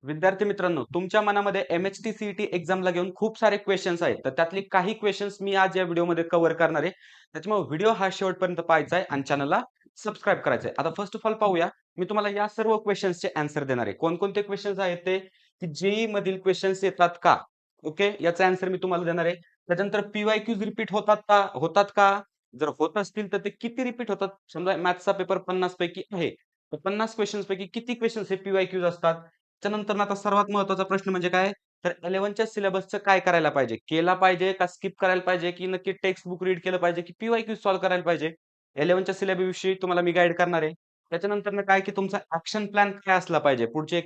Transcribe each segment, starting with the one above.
विद्यार्थी मित्रांनो, तुमच्या मनामध्ये एम-एच-टी सी-ई-टी एक्झामला घेऊन खूप सारे क्वेशन्स आहेत. तर त्यातले काही क्वेशन्स मी आज या व्हिडिओमध्ये कव्हर करणार आहे. त्याच्यामुळे व्हिडिओ हा शेवटपर्यंत पाहायचा आहे आणि चॅनलला सबस्क्राईब करायचं आहे. आता फर्स्ट ऑफ ऑल पाहूया, मी तुम्हाला या सर्व क्वेशन्सचे ॲन्सर देणार आहे. कोणकोणते क्वेशन्स आहेत ते, की जेईई मधील क्वेशन्स येतात का? ओके, याचा ॲन्सर मी तुम्हाला देणार आहे. त्याच्यानंतर पी-वाय-क्यूज रिपीट होतात का? जर होत असतील तर ते किती रिपीट होतात? समजा मॅथ्सचा पेपर 50 पैकी आहे, तर 50 क्वेशन्स पैकी किती क्वेशन्स हे पी-वाय-क्यूज असतात? त्याच्यानंतर आता सर्वात महत्त्वाचा प्रश्न म्हणजे काय? तर 11च्या सिलेबसचं काय करायला पाहिजे? केला पाहिजे का स्किप करायला पाहिजे, की नक्की टेक्स्ट बुक रीड केलं पाहिजे, की पी-वाय-क्यू सॉल्व्ह करायला पाहिजे? 11च्या सिलेबसविषयी तुम्हाला मी गाईड करणार आहे. त्याच्यानंतरनं काय, की तुमचा ॲक्शन प्लॅन काय असला पाहिजे? पुढचे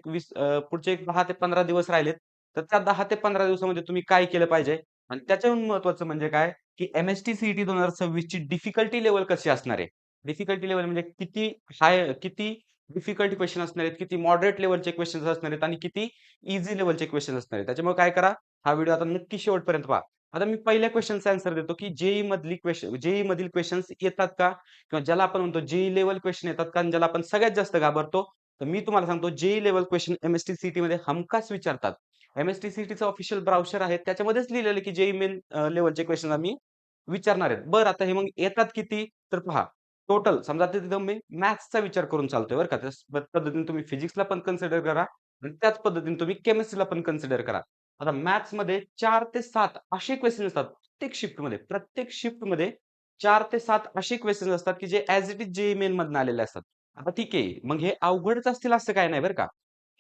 एक 10 ते 15 दिवस राहिलेत, तर त्या 10 ते 15 दिवसामध्ये तुम्ही काय केलं पाहिजे? आणि त्याच्याहून महत्त्वाचं म्हणजे काय, की एम-एच-टी सी-ई-टी 2026 ची डिफिकल्टी लेव्हल कशी असणार आहे? डिफिकल्टी लेव्हल म्हणजे किती डिफिकल्ट क्वेशन असणार आहेत, किती मॉडरेट लेव्हलचे क्वेशन्स असणार आहेत आणि किती ईझी लेव्हलचे क्वेशन असणार आहेत. त्याच्यामुळे काय करा, हा व्हिडिओ आता नक्की शेवटपर्यंत पहा. आता मी पहिल्या क्वेशनचा आन्सर देतो, की जेईई मधील क्वेशन्स येतात का? किंवा ज्याला आपण म्हणतो जेईई लेव्हल क्वेशन येतात का? आणि ज्याला आपण सगळ्यात जास्त घाबरतो, तर मी तुम्हाला सांगतो JEE level question MST C मध्ये हमखास विचारतात. एम-एस-टी सी ऑफिशियल ब्राउझर आहे, त्याच्यामध्येच लिहिलेलं आहे, की जेईई मेन लेव्हलचे क्वेशन आम्ही विचारणार आहेत. बरं, आता हे मग येतात किती? तर पहा, टोटल समजा आता तिथं मी मॅथ्सचा विचार करून चालतोय बरं का. त्याच पद्धतीने तुम्ही फिजिक्सला पण कन्सिडर करा आणि त्याच पद्धतीने तुम्ही केमिस्ट्रीला पण कन्सिडर करा. आता मॅथ्समध्ये 4 ते 7 असे क्वेशन असतात प्रत्येक शिफ्टमध्ये 4 ते 7 असे क्वेशन्स असतात, की जे ॲज इट इज जेईई मेनमधनं आलेले असतात. आता ठीक आहे, मग हे अवघडच असतील असं काही नाही बरं का.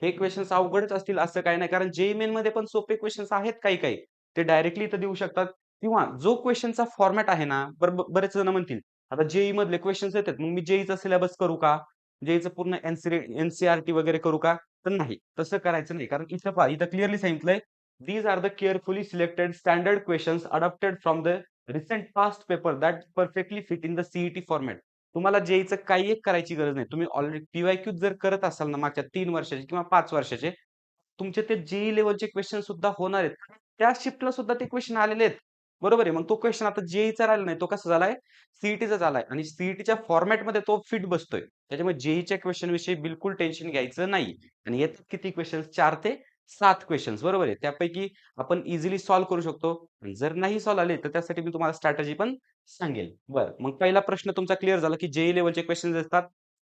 हे क्वेशन्स अवघडच असतील असं काही नाही, कारण जेईई मेनमध्ये पण सोपे क्वेशन्स आहेत काही-काही. ते डायरेक्टली इथं देऊ शकतात किंवा जो क्वेशनचा फॉर्मॅट आहे ना, बरेच जण म्हणतील, आता जेईई मधले क्वेशन्स येतात, मग मी जेईईचा सिलेबस करू का? जेईईचं पूर्ण एन-सी-आर-टी वगैरे करू का? तर नाही, तसं करायचं नाही. कारण इथं पहा, इथं क्लिअरली सांगितलंय, "these are the carefully selected standard questions adopted from the recent past paper that perfectly fit in the C format." तुम्हाला जेईईचं काही एक करायची गरज नाही. तुम्ही ऑलरेडी पी-वाय-क्यू जर करत असाल ना मागच्या 3 वर्षाचे किंवा 5 वर्षाचे, तुमचे ते जेईई लेव्हलचे क्वेशन सुद्धा होणार आहेत. त्या शिफ्टला सुद्धा ते क्वेशन आलेले आहेत. बरोबर आहे. मग तो क्वेशन आता जेईईचा राहिला नाही. तो कसा झालाय? सी-ई-टीचा झालाय आणि सी-ई-टीच्या फॉर्मॅटमध्ये तो फिट बसतोय. त्याच्यामुळे जेईईच्या क्वेशनविषयी बिलकुल टेन्शन घ्यायचं नाही. आणि येतात किती क्वेशन्स? 4 ते 7 क्वेशन्स बरोबर आहे. त्यापैकी आपण इझिली सॉल्व्ह करू शकतो. आणि जर नाही सॉल्व्ह आले, तर त्यासाठी मी तुम्हाला स्ट्रॅटेजी पण सांगेल. बरं, मग पहिला प्रश्न तुमचा क्लिअर झाला, की जेईई लेव्हलचे क्वेशन्स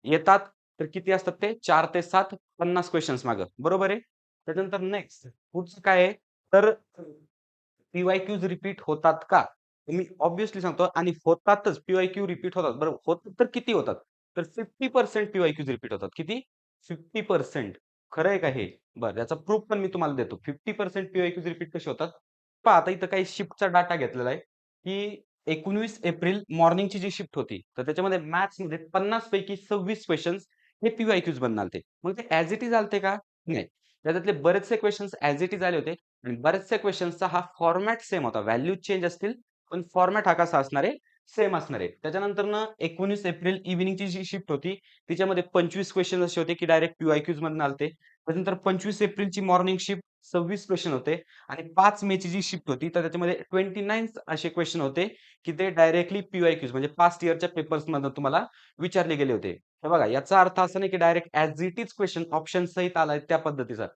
येतात, तर किती असतात ते? 4 ते 7 50 क्वेशन्स मागं. बरोबर आहे. त्याच्यानंतर नेक्स्ट पुढचं काय आहे? तर पी-वाय-क्यूज रिपीट होतात का? मी ऑब्व्हियसली सांगतो आणि होतातच. पी-वाय-क्यू रिपीट होतात. बरं, होतात तर किती होतात? तर 50% पी-वाय-क्यूज रिपीट होतात. किती? 50%. खरं आहे का हे? बरं, याचा प्रूफ पण मी तुम्हाला देतो. 50% पी-वाय-क्यूज रिपीट कसे होतात? पहा, आता इथं काही शिफ्टचा डाटा घेतलेला आहे, की 19 एप्रिल मॉर्निंगची जी शिफ्ट होती, तर त्याच्यामध्ये मॅथ्समध्ये 50 पैकी 26 क्वेशन्स हे पी-वाय-क्यूज मधनं आलते. मग ते ॲज इट इज आलते का? नाही. त्याच्यातले बरेचसे क्वेशन्स ॲज इट इज आले होते. आणि बऱ्याचशा क्वेशन्सचा हा फॉर्मॅट सेम होता. व्हॅल्यू चेंज असतील, पण फॉर्मॅट हा कसा असणार आहे? सेम असणार आहे. त्याच्यानंतरनं 19 एप्रिल इव्हनिंगची जी शिफ्ट होती, तिच्यामध्ये 25 क्वेशन्स असे होते, की डायरेक्ट पी-वाय-क्यूज मधनं आलते. त्याच्यानंतर 25 एप्रिलची मॉर्निंग शिफ्ट 26 क्वेशन होते आणि 5 मेची जी शिफ्ट होती, तर त्याच्यामध्ये 29 असे क्वेशन होते, की ते डायरेक्टली पी-वाय-क्यूज म्हणजे पास्ट इयरच्या पेपर्समधनं तुम्हाला विचारले गेले होते. हे बघा, याचा अर्थ असा नाही, की direct as it is question option सहित आलाय त्या पद्धतीचा.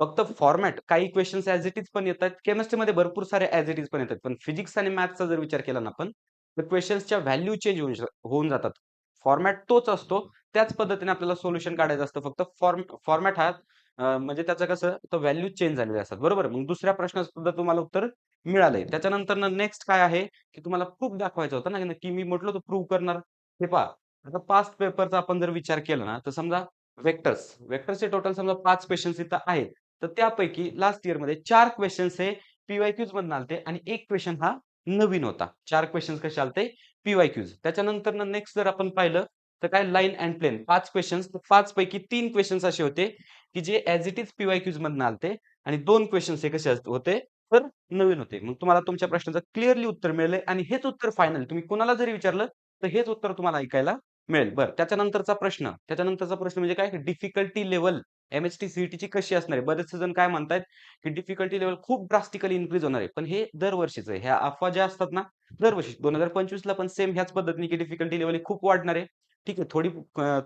फक्त फॉर्मॅट काही क्वेशन्स ॲज इट इज पण येतात. केमिस्ट्रीमध्ये भरपूर सारे ॲज इट इज पण येतात. पण फिजिक्स आणि मॅथ्सचा जर विचार केला ना आपण, तर क्वेशन्सच्या व्हॅल्यू चेंज होऊन जातात. फॉर्मॅट तोच असतो. त्याच पद्धतीने आपल्याला सोल्युशन काढायचं असतं. फक्त फॉर्मॅट हा म्हणजे त्याचं कसं तर व्हॅल्यू चेंज झालेल्या असतात. बरोबर. मग दुसऱ्या प्रश्नाचं सुद्धा तुम्हाला उत्तर मिळालंय. त्याच्यानंतरनं नेक्स्ट काय आहे, की तुम्हाला प्रूफ दाखवायचा होता ना, की मी म्हटलं होतं प्रूव्ह करणार. हे पहा, आता पास्ट पेपरचा आपण जर विचार केला ना, तर समजा वेक्टर्सचे टोटल समजा 5 क्वेशन्स इथं आहेत. तर त्यापैकी लास्ट इयरमध्ये 4 क्वेशन्स हे पी-वाय-क्यूज मधनं आलते आणि 1 क्वेशन हा नवीन होता. 4 क्वेशन्स कसे आलते? पी-वाय-क्यूज. त्याच्यानंतरनं नेक्स्ट जर आपण पाहिलं, तर काय लाईन एंड प्लेन 5 क्वेशन्स, 5 पैकी 3 क्वेशन्स असे होते, की जे ॲज इट इज पी-वाय-क्यूज मधनं आलते आणि 2 क्वेशन्स हे कसे होते? तर नवीन होते. मग तुम्हाला तुमच्या प्रश्नाचं क्लिअरली उत्तर मिळालंय आणि हेच उत्तर फायनल. तुम्ही कुणाला जरी विचारलं, तर हेच उत्तर तुम्हाला ऐकायला मिळेल. बरं, त्याच्यानंतरचा प्रश्न म्हणजे काय? डिफिकल्टी लेव्हल एम-एच-टी सी-ई-टीची कशी असणार आहे? बरेचसे जण काय म्हणतायत, की डिफिकल्टी लेव्हल खूप ड्रास्टिकली इन्क्रीज होणार आहे. पण हे दरवर्षीचं आहे. ह्या अफवा ज्या असतात ना, दरवर्षी 2025 ला पण सेम ह्याच पद्धतीने की डिफिकल्टी लेव्हल खूप वाढणार आहे. ठीक आहे,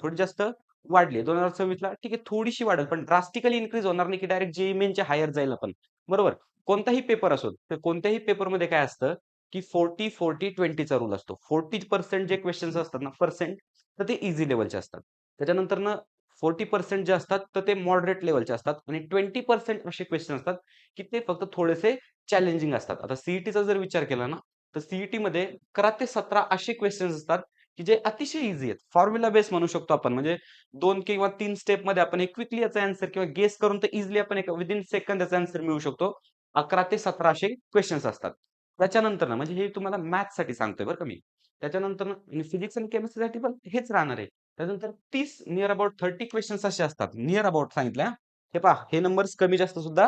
थोडी जास्त वाढली 2026ला ठीक आहे थोडीशी वाढेल, पण ड्रास्टिकली इन्क्रीज होणार नाही, की डायरेक्ट जेईई मेनच्या हायर जाईल आपण. बरोबर. कोणताही पेपर असो, तर कोणत्याही पेपरमध्ये काय असतं, की 40-40-20 चा रूल असतो. 40% जे क्वेशन्स असतात ना पर्सेंट, तर ते ईझी लेव्हलचे असतात. त्याच्यानंतरनं 40% जे असतात, तर ते मॉडरेट लेव्हलचे असतात आणि 20% असे क्वेश्चन असतात, की ते फक्त थोडेसे चॅलेंजिंग असतात. आता सीईटीचा जर विचार केला ना, तर सीईटीमध्ये 11 ते 17 असे क्वेश्चन्स असतात, की जे अतिशय ईझी आहेत. फॉर्म्युला बेस म्हणू शकतो आपण. म्हणजे 2 किंवा 3 स्टेपमध्ये आपण एक क्विकली याचा आन्सर किंवा गेस करून तर इझिली आपण एक विथिन सेकंद याचा आन्सर मिळवू शकतो. 11 ते 17 असे क्वेशन्स असतात. त्याच्यानंतर ना म्हणजे हे तुम्हाला मॅथ्ससाठी सांगतोय बरं का मी. त्याच्यानंतर आणि फिजिक्स आणि केमिस्ट्रीसाठी पण हेच राहणार आहे. त्यानंतर 30 नियर अबाउट 30 क्वेशन्स असे असतात. नियर अबाउट सांगितलं हां. हे पहा हे नंबर्स कमी जास्त सुद्धा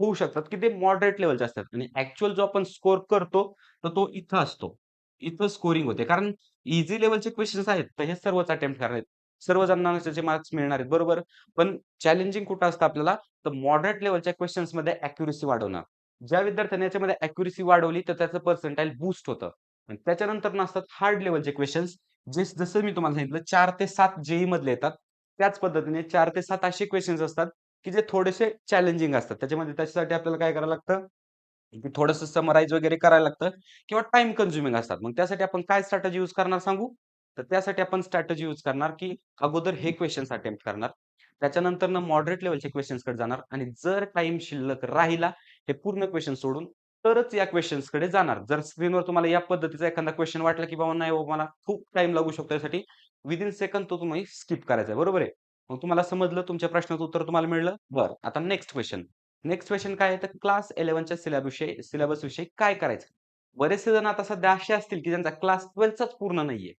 होऊ शकतात, की ते मॉडरेट लेव्हलचे असतात आणि ॲक्चुअल जो आपण स्कोर करतो, तर तो इथं असतो. इथं स्कोरिंग होते. कारण ईझी लेव्हलचे क्वेशन्स आहेत, तर हे सर्वच अटेम्प्ट करायचे. सर्व जणांना त्याचे मार्क्स मिळणार आहेत, बरोबर. पण चॅलेंजिंग कुठं असतं आपल्याला, तर मॉडरेट लेव्हलच्या क्वेशन्समध्ये ॲक्युरसी वाढवणं. ज्या विद्यार्थ्यांनी याच्यामध्ये ॲक्युरसी वाढवली, तर त्याचं पर्सेंटाइल बूस्ट होतं. आणि त्याच्यानंतर असतात हार्ड लेव्हलचे क्वेशन्स, जे जसं मी तुम्हाला सांगितलं 4 ते 7 जेईई मधले येतात. त्याच पद्धतीने 4 ते 7 असे क्वेशन्स असतात, की जे थोडेसे चॅलेंजिंग असतात. त्याच्यासाठी आपल्याला काय करावं लागतं, की थोडंसं समराईज वगैरे करायला लागतं किंवा टाईम कन्झ्युमिंग असतात. मग त्यासाठी आपण काय स्ट्रॅटेजी यूज करणार सांगू? तर त्यासाठी आपण स्ट्रॅटेजी यूज करणार, की अगोदर हे क्वेशन्स अटेम्प्ट करणार. त्याच्यानंतरनं मॉडरेट लेव्हलचे क्वेशन्सकडे जाणार आणि जर टाईम शिल्लक राहिला, हे पूर्ण क्वेशन सोडून, तरच या क्वेशन्सकडे जाणार. जर स्क्रीनवर तुम्हाला या पद्धतीचा एखादा क्वेशन वाटला, की बाबा नाही बाबा मला खूप टाईम लागू शकतो यासाठी, विथिन सेकंद तो तुम्ही स्किप करायचा आहे. बरोबर आहे? मग तुम्हाला समजलं, तुमच्या प्रश्नाचं उत्तर तुम्हाला मिळलं. बरं, आता नेक्स्ट क्वेशन. नेक्स्ट क्वेशन काय आहे तर क्लास 11च्या सिलेबस विषयी काय करायचं? बरेचसे जण आता सध्या असे असतील, की ज्यांचा क्लास 12चाच पूर्ण नाहीये.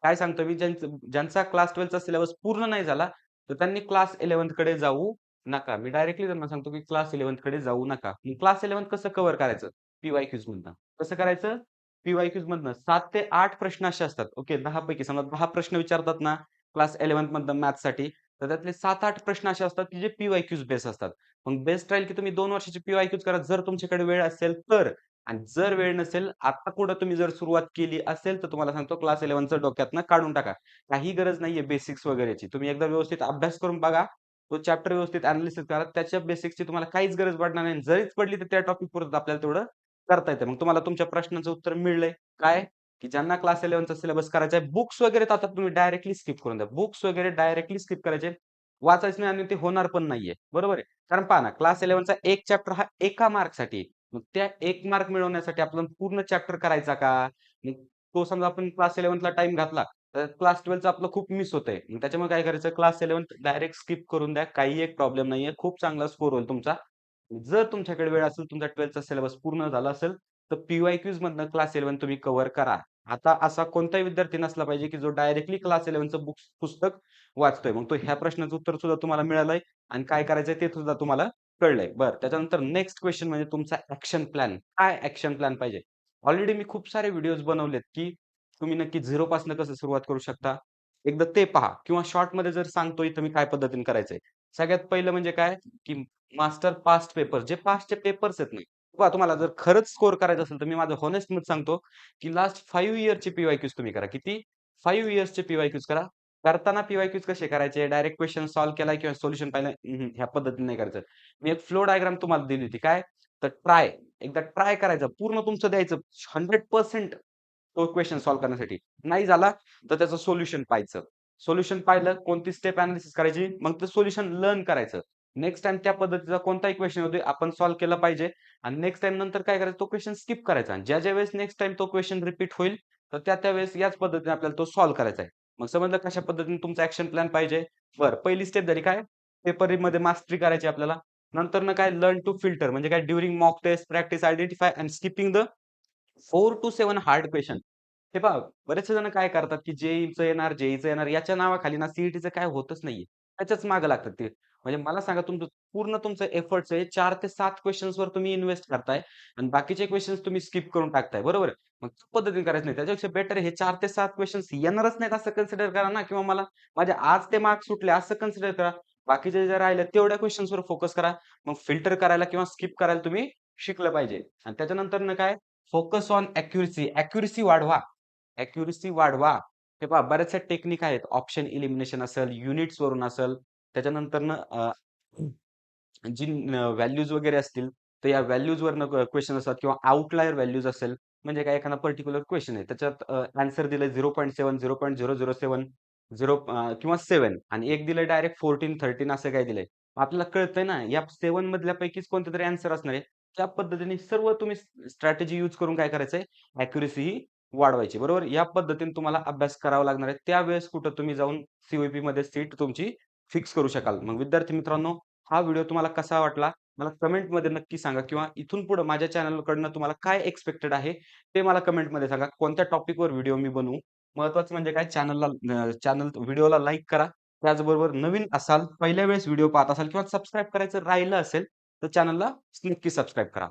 काय सांगतो मी ज्यांचा क्लास 12चा सिलेबस पूर्ण नाही झाला, तर त्यांनी क्लास 11th कडे जाऊ नका. मी डायरेक्टली त्यांना सांगतो, की क्लास 11th कडे जाऊ नका. क्लास 11th कसं कव्हर करायचं? पी-वाय-क्यूज मधनं. कसं करायचं? पी-वाय-क्यूज मधनं 7 ते 8 प्रश्न असे असतात. ओके 10 पैकी समजा 10 प्रश्न विचारतात ना क्लास 11th मधनं मॅथ्ससाठी, तर त्यातले 7-8 प्रश्न असे असतात, की जे पी-वाय-क्यूज बेस असतात. मग बेस्ट राहील, की तुम्ही 2 वर्षाचे पी-वाय-क्यूज करा, जर तुमच्याकडे वेळ असेल तर. आणि जर वेळ नसेल, आता पुढे तुम्ही जर सुरुवात केली असेल, तर तुम्हाला सांगतो क्लास 11चं डोक्यातनं काढून टाका. काही गरज नाहीये बेसिक्स वगैरेची. तुम्ही एकदा व्यवस्थित अभ्यास करून बघा. तो चॅप्टर व्यवस्थित एनालिसिस करा. त्याच्या बेसिक्सची तुम्हाला काहीच गरज पडणार नाही. जरीच पडली, तर त्या टॉपिकपुरतं आपल्याला तेवढं करता येतं. मग तुम्हाला तुमच्या प्रश्नाचं उत्तर मिळलंय. काय? की ज्यांना क्लास 11चा सिलेबस करायचा आहे, बुक्स वगैरे तर आता तुम्ही डायरेक्टली स्किप करून द्या. बुक्स वगैरे डायरेक्टली स्किप करायचे. वाचायचं नाही आणि ते होणार पण नाहीये. बरोबर आहे? कारण पहा ना, क्लास 11चा एक चॅप्टर हा एका मार्कसाठी. मग त्या 1 मार्क मिळवण्यासाठी आपण पूर्ण चॅप्टर करायचा का? मग तो समजा आपण क्लास 11ला टाईम घातला, तर क्लास 12चं आपलं खूप मिस होतंय. मग त्याच्यामुळे काय करायचं क्लास 11 डायरेक्ट स्किप करून द्या. काही एक प्रॉब्लेम नाहीये. खूप चांगला स्कोर होईल तुमचा. जर तुमच्याकडे वेळ असेल, तुमचा 12चा सिलेबस पूर्ण झाला असेल, तर पी-वाय-क्यूज मधनं क्लास 11 तुम्ही कव्हर करा. आता असा कोणताही विद्यार्थी नसला पाहिजे, की जो डायरेक्टली क्लास 11चं पुस्तक वाचतोय. मग तो ह्या प्रश्नाचं उत्तर सुद्धा तुम्हाला मिळालंय आणि काय करायचंय ते सुद्धा तुम्हाला कळलंय. बरं, त्याच्यानंतर नेक्स्ट क्वेशन म्हणजे तुमचा ॲक्शन प्लॅन. काय ॲक्शन प्लॅन पाहिजे? ऑलरेडी मी खूप सारे व्हिडिओज बनवलेत, की तुम्ही नक्की झिरोपासून कसं सुरुवात करू शकता. एकदा ते पहा किंवा शॉर्टमध्ये जर सांगतो इथं मी काय पद्धतीने करायचंय. सगळ्यात पहिलं म्हणजे काय, की मास्टर पास्ट पेपर जे पास्टचे पेपर्स आहेत ना, पहा तुम्हाला जर खरंच स्कोर करायचं असेल, तर मी माझं हॉनेस्ट मत सांगतो, की लास्ट 5 इयरचे पी-वाय-क्यूज तुम्ही करा. किती? 5 इयर्सचे पी-वाय-क्यूज करा. करताना पी-वाय-क्यूज कसे करायचे? डायरेक्ट क्वेशन सॉल्व्ह केलाय किंवा सोल्युशन पाहिलं ह्या पद्धतीने नाही करायचं. मी एक फ्लो डायग्राम तुम्हाला दिली होती. काय? तर एकदा ट्राय करायचं. पूर्ण तुमचं द्यायचं 100% तो क्वेशन सॉल्व्ह करण्यासाठी. नाही झाला, तर त्याचं सोल्युशन पाहायचं. सोल्युशन पाहिलं, कोणती स्टेप एनालिसिस करायची, मग ते सोल्युशन लर्न करायचं. नेक्स्ट टाईम त्या पद्धतीचा कोणताही क्वेशन होतोय आपण सॉल्व्ह केला पाहिजे आणि नेक्स्ट टाईम नंतर काय करायचं तो क्वेशन स्किप करायचा आणि ज्या वेळेस नेक्स्ट टाईम तो क्वेशन रिपीट होईल, तर त्या वेळेस याच पद्धतीने आपल्याला तो सॉल्व्ह करायचा आहे. मग समजलं कशा पद्धतीने तुमचा ॲक्शन प्लॅन पाहिजे. बरं, पहिली स्टेप झाली काय? पेपरमध्ये मास्टरी करायची आपल्याला. नंतरनं काय लर्न टू फिल्टर म्हणजे काय during mock test, practice identify and skipping the 4 to 7 hard question. हे पहा, बरेचसे जण काय करतात, की जेईईचं येणार याच्या नावाखाली ना सीईटीचं काय होतच नाहीये. त्याच्याच मागे लागतात ते. म्हणजे मला सांगा तुमचं एफर्ट्स आहे 4 ते 7 क्वेशन्सवर तुम्ही इन्व्हेस्ट करताय आणि बाकीचे क्वेशन्स तुम्ही स्किप करून टाकताय. बरोबर आहे? मग त्या पद्धतीने करायचं नाही. त्याच्यापेक्षा बेटर हे 4 ते 7 क्वेशन्स येणारच नाहीत असं कन्सिडर करा ना किंवा माझे आज ते मार्क्स सुटले असं कन्सिडर करा. बाकीचे जे राहिले तेवढ्या क्वेशन्सवर फोकस करा. मग फिल्टर करायला किंवा स्किप करायला तुम्ही शिकलं पाहिजे आणि त्याच्यानंतरनं काय फोकस ऑन ॲक्युरसी. ॲक्युरसी वाढवा. ॲक्युरसी वाढवा. हे पहा बऱ्याचशा टेक्निक आहेत. ऑप्शन एलिमिनेशन असेल, युनिट्स वरून असेल, त्याच्यानंतरनं जी व्हॅल्यूज वगैरे असतील, तर या व्हॅल्यूजवरनं क्वेशन असतात किंवा आउटलायर व्हॅल्यूज असेल, म्हणजे काय एखादा पर्टिक्युलर क्वेशन आहे. त्याच्यात ॲन्सर दिलंय 0.7, 0.007, 0 किंवा 7 आणि एक दिलंय डायरेक्ट 14, 13 असं काय दिलंय. आपल्याला कळतंय ना, या 7 मधल्यापैकीच कोणतेतरी ॲन्सर असणार आहे. त्या पद्धतीने सर्व तुम्ही स्ट्रॅटेजी यूज करून काय करायचंय, ॲक्युरसी ही वाढवायची. बरोबर? या पद्धतीने तुम्हाला अभ्यास करावा लागणार आहे. त्यावेळेस कुठं तुम्ही जाऊन सी सीट तुमची फिक्स करू शकाल. मग विद्यार्थी मित्रांनो, हा व्हिडिओ तुम्हाला कसा वाटला? मला कमेंटमध्ये नक्की सांगा किंवा इथून पुढे माझ्या चॅनलकडनं तुम्हाला काय एक्स्पेक्टेड आहे, ते मला कमेंटमध्ये सांगा. कोणत्या टॉपिकवर व्हिडिओ मी बनवू? महत्त्वाचं म्हणजे काय चॅनल व्हिडिओला लाईक करा. त्याचबरोबर नवीन असाल, पहिल्या वेळेस व्हिडिओ पाहत असाल किंवा सबस्क्राईब करायचं राहिलं असेल, तर चॅनलला नक्की सबस्क्राईब करा.